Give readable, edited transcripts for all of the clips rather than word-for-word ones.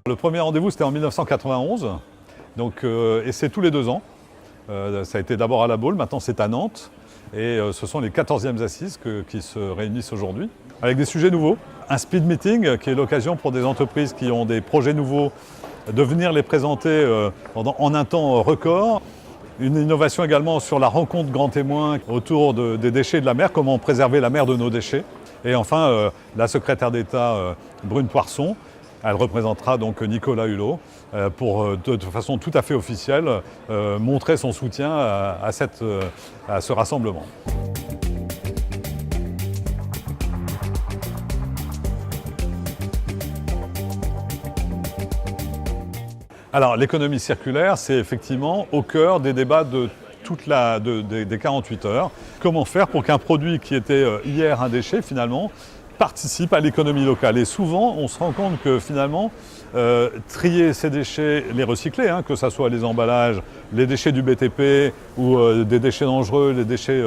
Le premier rendez-vous, c'était en 1991, et c'est tous les 2 ans. Ça a été d'abord à La Baule, maintenant c'est à Nantes. Et ce sont les 14e assises qui se réunissent aujourd'hui, avec des sujets nouveaux. Un speed meeting, qui est l'occasion pour des entreprises qui ont des projets nouveaux de venir les présenter en un temps record. Une innovation également sur la rencontre grand témoin autour des déchets de la mer, comment préserver la mer de nos déchets. Et enfin, la secrétaire d'État Brune Poirson, elle représentera donc Nicolas Hulot pour, de façon tout à fait officielle, montrer son soutien à ce rassemblement. Alors, l'économie circulaire, c'est effectivement au cœur des débats de des 48 heures. Comment faire pour qu'un produit qui était hier un déchet, finalement, participe à l'économie locale. Et souvent, on se rend compte que finalement, trier ces déchets, les recycler, que ce soit les emballages, les déchets du BTP ou des déchets dangereux, les déchets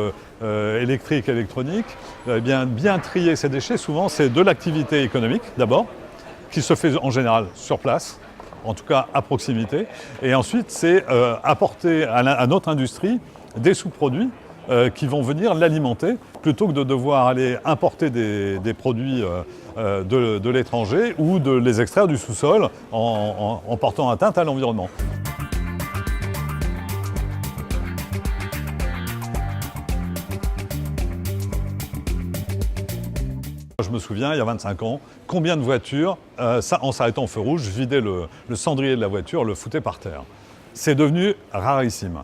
électriques, électroniques, bien trier ces déchets, souvent, c'est de l'activité économique, d'abord, qui se fait en général sur place, en tout cas à proximité. Et ensuite, c'est apporter à notre industrie des sous-produits qui vont venir l'alimenter, plutôt que de devoir aller importer des produits de l'étranger ou de les extraire du sous-sol en portant atteinte à l'environnement. Je me souviens, il y a 25 ans, combien de voitures, en s'arrêtant au feu rouge, vidaient le cendrier de la voiture, le foutaient par terre. C'est devenu rarissime.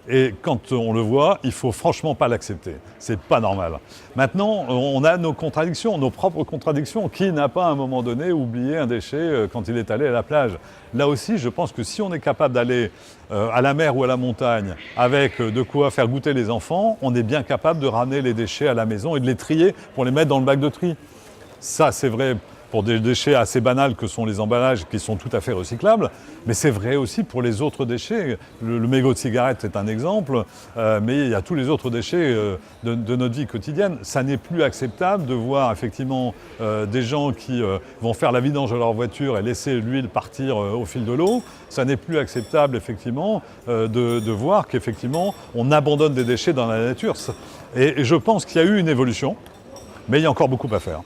Et quand on le voit, il ne faut franchement pas l'accepter. C'est pas normal. Maintenant, on a nos contradictions, nos propres contradictions. Qui n'a pas à un moment donné oublié un déchet quand il est allé à la plage? Là aussi, je pense que si on est capable d'aller à la mer ou à la montagne avec de quoi faire goûter les enfants, on est bien capable de ramener les déchets à la maison et de les trier pour les mettre dans le bac de tri. Ça, c'est vrai pour des déchets assez banals que sont les emballages qui sont tout à fait recyclables, mais c'est vrai aussi pour les autres déchets. Le mégot de cigarette est un exemple, mais il y a tous les autres déchets de notre vie quotidienne. Ça n'est plus acceptable de voir effectivement des gens qui vont faire la vidange de leur voiture et laisser l'huile partir au fil de l'eau. Ça n'est plus acceptable effectivement de voir qu'effectivement on abandonne des déchets dans la nature. Et je pense qu'il y a eu une évolution, mais il y a encore beaucoup à faire.